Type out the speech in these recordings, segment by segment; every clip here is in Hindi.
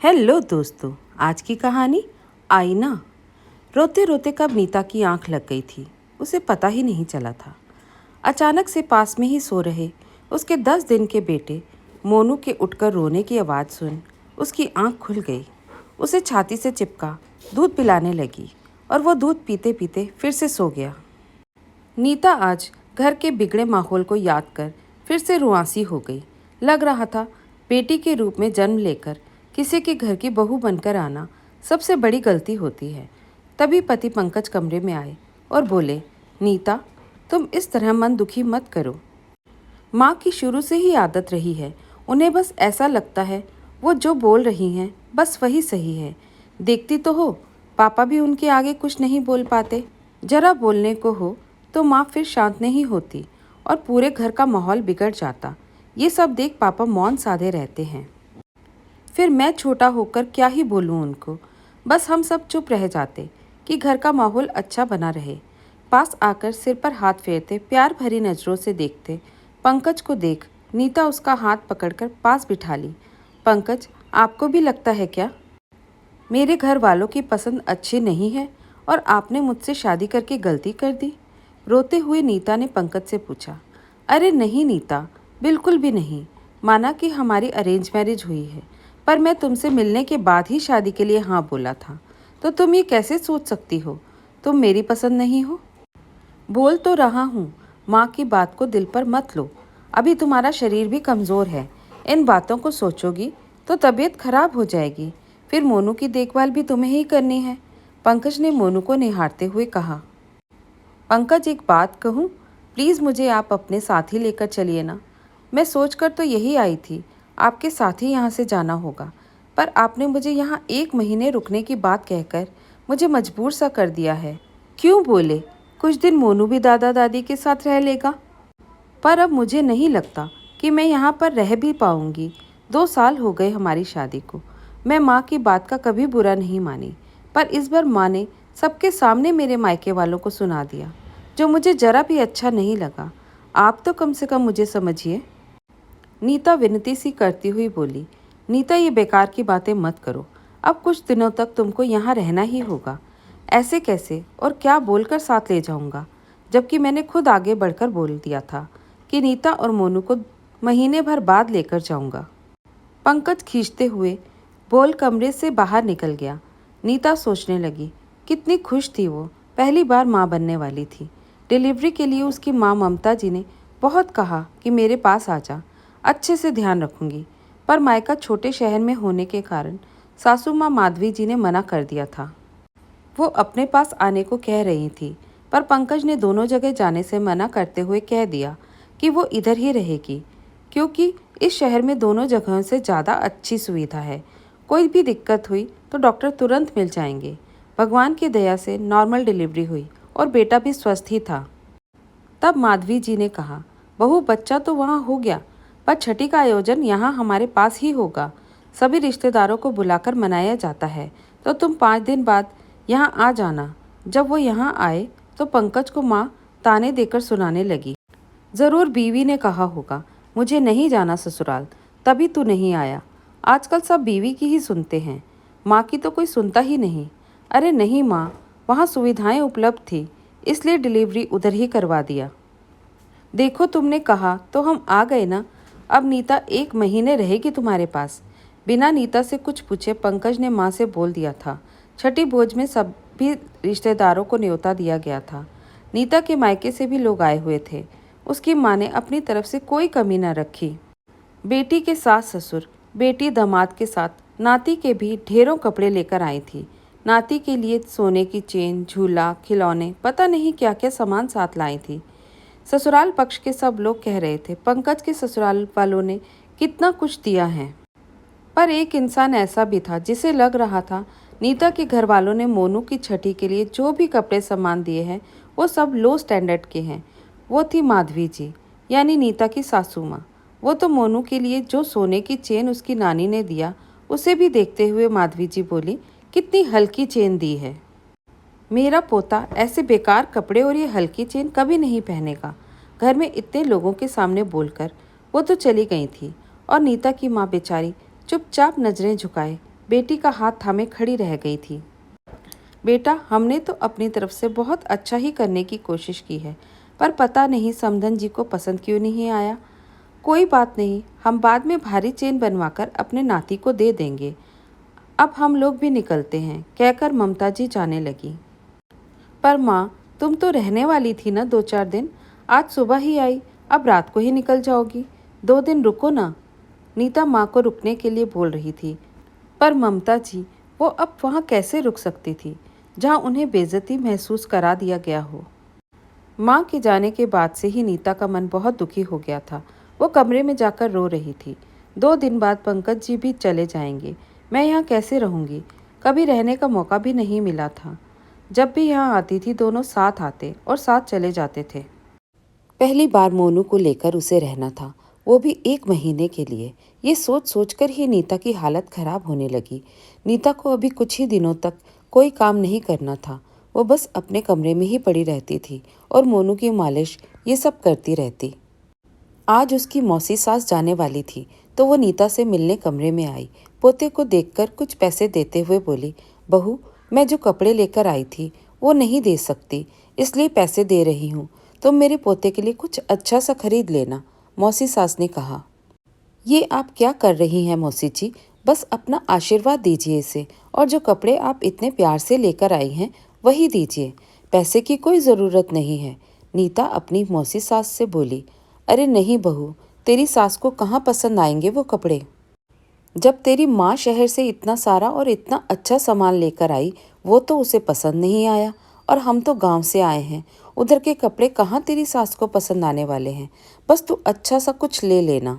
हेलो दोस्तों, आज की कहानी आईना। रोते रोते कब नीता की आंख लग गई थी उसे पता ही नहीं चला था। अचानक से पास में ही सो रहे उसके 10 दिन के बेटे मोनू के उठकर रोने की आवाज़ सुन उसकी आंख खुल गई। उसे छाती से चिपका दूध पिलाने लगी और वो दूध पीते पीते फिर से सो गया। नीता आज घर के बिगड़े माहौल को याद कर फिर से रुआंसी हो गई। लग रहा था बेटी के रूप में जन्म लेकर किसी के घर की बहू बनकर आना सबसे बड़ी गलती होती है। तभी पति पंकज कमरे में आए और बोले, नीता, तुम इस तरह मन दुखी मत करो। माँ की शुरू से ही आदत रही है, उन्हें बस ऐसा लगता है वो जो बोल रही हैं बस वही सही है। देखती तो हो, पापा भी उनके आगे कुछ नहीं बोल पाते। जरा बोलने को हो तो माँ फिर शांत नहीं होती और पूरे घर का माहौल बिगड़ जाता। ये सब देख पापा मौन साधे रहते हैं। फिर मैं छोटा होकर क्या ही बोलूँ उनको। बस हम सब चुप रह जाते कि घर का माहौल अच्छा बना रहे। पास आकर सिर पर हाथ फेरते, प्यार भरी नज़रों से देखते। पंकज को देख नीता उसका हाथ पकड़कर पास बिठा ली। पंकज, आपको भी लगता है क्या मेरे घर वालों की पसंद अच्छी नहीं है और आपने मुझसे शादी करके गलती कर दी? रोते हुए नीता ने पंकज से पूछा। अरे नहीं नीता, बिल्कुल भी नहीं। माना कि हमारी अरेंज मैरिज हुई है, पर मैं तुमसे मिलने के बाद ही शादी के लिए हाँ बोला था। तो तुम ये कैसे सोच सकती हो तुम मेरी पसंद नहीं हो? बोल तो रहा हूँ, माँ की बात को दिल पर मत लो। अभी तुम्हारा शरीर भी कमज़ोर है। इन बातों को सोचोगी तो तबीयत खराब हो जाएगी। फिर मोनू की देखभाल भी तुम्हें ही करनी है। पंकज ने मोनू को निहारते हुए कहा। पंकज, एक बात कहूँ, प्लीज़ मुझे आप अपने साथ ही लेकर चलिए ना। मैं सोच कर तो यही आई थी आपके साथ ही यहाँ से जाना होगा, पर आपने मुझे यहाँ 1 महीने रुकने की बात कहकर मुझे मजबूर सा कर दिया है। क्यों बोले, कुछ दिन मोनू भी दादा दादी के साथ रह लेगा। पर अब मुझे नहीं लगता कि मैं यहाँ पर रह भी पाऊँगी। 2 साल हो गए हमारी शादी को। मैं माँ की बात का कभी बुरा नहीं मानी, पर इस बार माँ ने सबके सामने मेरे मायके वालों को सुना दिया, जो मुझे जरा भी अच्छा नहीं लगा। आप तो कम से कम मुझे समझिए। नीता विनती सी करती हुई बोली। नीता, ये बेकार की बातें मत करो। अब कुछ दिनों तक तुमको यहाँ रहना ही होगा। ऐसे कैसे और क्या बोलकर साथ ले जाऊँगा, जबकि मैंने खुद आगे बढ़कर बोल दिया था कि नीता और मोनू को महीने भर बाद लेकर जाऊँगा। पंकज खींचते हुए बोल कमरे से बाहर निकल गया। नीता सोचने लगी, कितनी खुश थी वो, पहली बार माँ बनने वाली थी। डिलीवरी के लिए उसकी माँ ममता जी ने बहुत कहा कि मेरे पास आ जा, अच्छे से ध्यान रखूंगी। पर मायका छोटे शहर में होने के कारण सासू माँ माधवी जी ने मना कर दिया था। वो अपने पास आने को कह रही थी, पर पंकज ने दोनों जगह जाने से मना करते हुए कह दिया कि वो इधर ही रहेगी, क्योंकि इस शहर में दोनों जगहों से ज़्यादा अच्छी सुविधा है। कोई भी दिक्कत हुई तो डॉक्टर तुरंत मिल जाएंगे। भगवान की दया से नॉर्मल डिलीवरी हुई और बेटा भी स्वस्थ ही था। तब माधवी जी ने कहा, बहू, बच्चा तो वहाँ हो गया, पर छठी का आयोजन यहाँ हमारे पास ही होगा। सभी रिश्तेदारों को बुलाकर मनाया जाता है, तो तुम 5 दिन बाद यहाँ आ जाना। जब वो यहाँ आए तो पंकज को माँ ताने देकर सुनाने लगी। ज़रूर बीवी ने कहा होगा, मुझे नहीं जाना ससुराल, तभी तू नहीं आया। आजकल सब बीवी की ही सुनते हैं, माँ की तो कोई सुनता ही नहीं। अरे नहीं माँ, वहाँ सुविधाएं उपलब्ध थी, इसलिए डिलीवरी उधर ही करवा दिया। देखो, तुमने कहा तो हम आ गए ना। अब नीता 1 महीने रहेगी तुम्हारे पास। बिना नीता से कुछ पूछे पंकज ने माँ से बोल दिया था। छठी भोज में सभी रिश्तेदारों को न्योता दिया गया था। नीता के मायके से भी लोग आए हुए थे। उसकी माँ ने अपनी तरफ से कोई कमी न रखी। बेटी के सास ससुर, बेटी दामाद के साथ नाती के भी ढेरों कपड़े लेकर आई थी। नाती के लिए सोने की चेन, झूला, खिलौने, पता नहीं क्या क्या सामान साथ लाई थी। ससुराल पक्ष के सब लोग कह रहे थे पंकज के ससुराल वालों ने कितना कुछ दिया है। पर एक इंसान ऐसा भी था जिसे लग रहा था नीता के घर वालों ने मोनू की छठी के लिए जो भी कपड़े सामान दिए हैं वो सब लो स्टैंडर्ड के हैं। वो थी माधवी जी, यानी नीता की सासू माँ। वो तो मोनू के लिए जो सोने की चेन उसकी नानी ने दिया उसे भी देखते हुए माधवी जी बोली, कितनी हल्की चेन दी है। मेरा पोता ऐसे बेकार कपड़े और ये हल्की चेन कभी नहीं पहनेगा। घर में इतने लोगों के सामने बोलकर वो तो चली गई थी और नीता की माँ बेचारी चुपचाप नजरें झुकाए बेटी का हाथ थामे खड़ी रह गई थी। बेटा, हमने तो अपनी तरफ से बहुत अच्छा ही करने की कोशिश की है, पर पता नहीं समधन जी को पसंद क्यों नहीं आया। कोई बात नहीं, हम बाद में भारी चेन बनवाकर अपने नाती को दे देंगे। अब हम लोग भी निकलते हैं, कहकर ममता जी जाने लगी। पर माँ, तुम तो रहने वाली थी ना 2-4 दिन। आज सुबह ही आई, अब रात को ही निकल जाओगी। 2 दिन रुको ना। नीता माँ को रुकने के लिए बोल रही थी, पर ममता जी, वो अब वहाँ कैसे रुक सकती थी जहाँ उन्हें बेइज्जती महसूस करा दिया गया हो। माँ के जाने के बाद से ही नीता का मन बहुत दुखी हो गया था। वो कमरे में जाकर रो रही थी। 2 दिन बाद पंकज जी भी चले जाएंगे। मैं यहाँ कैसे रहूँगी? कभी रहने का मौका भी नहीं मिला था। जब भी यहाँ आती थी दोनों साथ आते और साथ चले जाते थे। पहली बार मोनू को लेकर उसे रहना था, वो भी 1 महीने के लिए। ये सोच सोचकर ही नीता की हालत खराब होने लगी। नीता को अभी कुछ ही दिनों तक कोई काम नहीं करना था। वो बस अपने कमरे में ही पड़ी रहती थी और मोनू की मालिश ये सब करती रहती। आज उसकी मौसी सास जाने वाली थी तो वो नीता से मिलने कमरे में आई। पोते को देखकर कुछ पैसे देते हुए बोली, बहू, मैं जो कपड़े लेकर आई थी वो नहीं दे सकती, इसलिए पैसे दे रही हूँ। तुम मेरे पोते के लिए कुछ अच्छा सा खरीद लेना। मौसी सास ने कहा। ये आप क्या कर रही हैं मौसी जी? बस अपना आशीर्वाद दीजिए इसे, और जो कपड़े आप इतने प्यार से लेकर आई हैं वही दीजिए। पैसे की कोई ज़रूरत नहीं है। नीता अपनी मौसी सास से बोली। अरे नहीं बहू, तेरी सास को कहाँ पसंद आएंगे वो कपड़े? जब तेरी माँ शहर से इतना सारा और इतना अच्छा सामान लेकर आई वो तो उसे पसंद नहीं आया, और हम तो गांव से आए हैं, उधर के कपड़े कहाँ तेरी सास को पसंद आने वाले हैं। बस तू अच्छा सा कुछ ले लेना।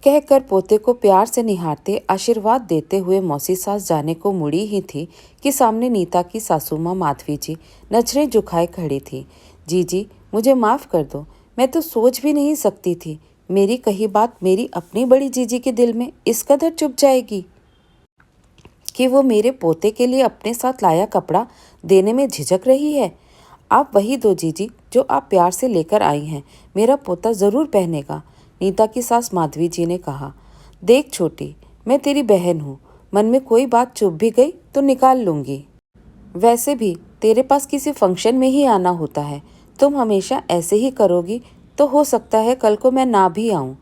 कहकर पोते को प्यार से निहारते आशीर्वाद देते हुए मौसी सास जाने को मुड़ी ही थी कि सामने नीता की सासू माँ माधवी जी नजरें झुकाए खड़ी थी। जी, मुझे माफ़ कर दो, मैं तो सोच भी नहीं सकती थी मेरी कही बात मेरी अपनी बड़ी जीजी के दिल में इस कदर चुभ जाएगी कि वो मेरे पोते के लिए अपने साथ लाया कपड़ा देने में झिझक रही है। आप वही दो जीजी जो आप प्यार से लेकर आई हैं, मेरा पोता ज़रूर पहनेगा। नीता की सास माधवी जी ने कहा। देख छोटी, मैं तेरी बहन हूँ, मन में कोई बात चुभ भी गई तो निकाल लूँगी। वैसे भी तेरे पास किसी फंक्शन में ही आना होता है, तुम हमेशा ऐसे ही करोगी तो हो सकता है कल को मैं ना भी आऊँ।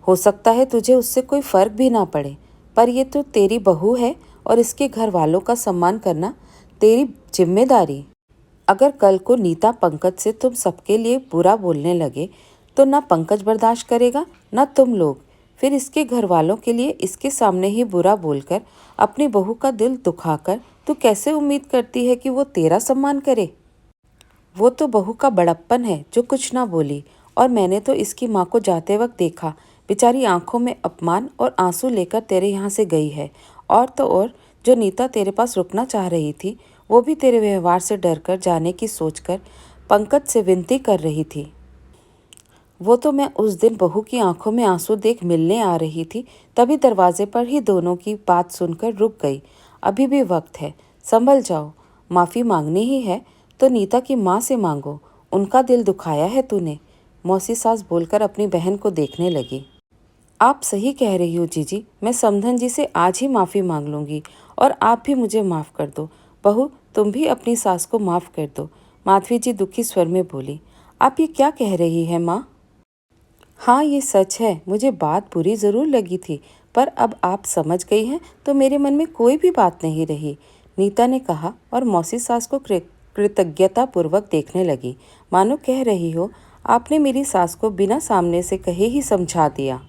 हो सकता है तुझे उससे कोई फ़र्क भी ना पड़े, पर ये तो तेरी बहू है और इसके घर वालों का सम्मान करना तेरी जिम्मेदारी। अगर कल को नीता पंकज से तुम सबके लिए बुरा बोलने लगे तो ना पंकज बर्दाश्त करेगा ना तुम लोग। फिर इसके घर वालों के लिए इसके सामने ही बुरा बोलकर अपनी बहू का दिल दुखाकर तू कैसे उम्मीद करती है कि वो तेरा सम्मान करे? वो तो बहू का बड़प्पन है जो कुछ ना बोली। और मैंने तो इसकी माँ को जाते वक्त देखा, बेचारी आंखों में अपमान और आंसू लेकर तेरे यहाँ से गई है। और तो और जो नीता तेरे पास रुकना चाह रही थी वो भी तेरे व्यवहार से डरकर जाने की सोचकर पंकज से विनती कर रही थी। वो तो मैं उस दिन बहू की आंखों में आंसू देख मिलने आ रही थी, तभी दरवाजे पर ही दोनों की बात सुनकर रुक गई। अभी भी वक्त है, संभल जाओ। माफ़ी मांगनी ही है तो नीता की माँ से मांगो, उनका दिल दुखाया है तूने। मौसी सास बोलकर अपनी बहन को देखने लगी। आप सही कह रही हो जीजी, मैं समधन जी से आज ही माफ़ी मांग लूँगी, और आप भी मुझे माफ़ कर दो। बहू, तुम भी अपनी सास को माफ़ कर दो। माधवी जी दुखी स्वर में बोली। आप ये क्या कह रही हैं माँ? हाँ, ये सच है, मुझे बात बुरी ज़रूर लगी थी, पर अब आप समझ गई हैं तो मेरे मन में कोई भी बात नहीं रही, नीता ने कहा और मौसी सास को कृतज्ञतापूर्वक देखने लगी, मानो कह रही हो, आपने मेरी सास को बिना सामने से कहे ही समझा दिया।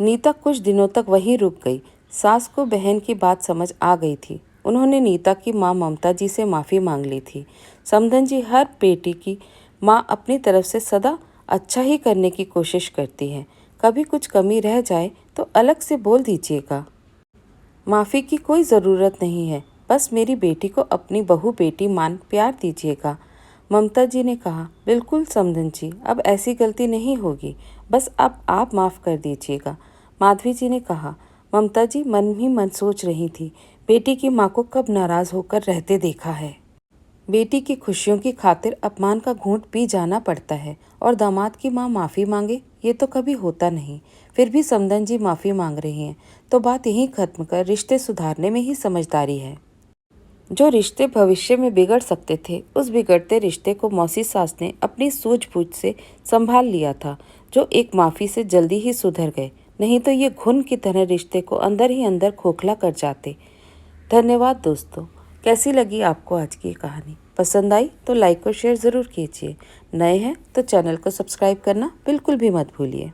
नीता कुछ दिनों तक वहीं रुक गई। सास को बहन की बात समझ आ गई थी। उन्होंने नीता की माँ ममता जी से माफ़ी मांग ली थी। समधन जी हर बेटी की माँ अपनी तरफ से सदा अच्छा ही करने की कोशिश करती है। कभी कुछ कमी रह जाए तो अलग से बोल दीजिएगा। माफ़ी की कोई ज़रूरत नहीं है, बस मेरी बेटी को अपनी बहू बेटी मान प्यार दीजिएगा। ममता जी ने कहा। बिल्कुल समधन जी, अब ऐसी गलती नहीं होगी, बस अब आप माफ़ कर दीजिएगा। माधवी जी ने कहा। ममता जी मन ही मन सोच रही थी, बेटी की माँ को कब नाराज़ होकर रहते देखा है। बेटी की खुशियों की खातिर अपमान का घूंट पी जाना पड़ता है, और दामाद की माँ माफ़ी मांगे ये तो कभी होता नहीं। फिर भी समधन जी माफ़ी मांग रही हैं तो बात यहीं खत्म कर रिश्ते सुधारने में ही समझदारी है। जो रिश्ते भविष्य में बिगड़ सकते थे, उस बिगड़ते रिश्ते को मौसी सास ने अपनी सूझबूझ से संभाल लिया था, जो एक माफ़ी से जल्दी ही सुधर गए, नहीं तो ये घुन की तरह रिश्ते को अंदर ही अंदर खोखला कर जाते। धन्यवाद दोस्तों। कैसी लगी आपको आज की कहानी? पसंद आई तो लाइक और शेयर ज़रूर कीजिए। नए हैं तो चैनल को सब्सक्राइब करना बिल्कुल भी मत भूलिए।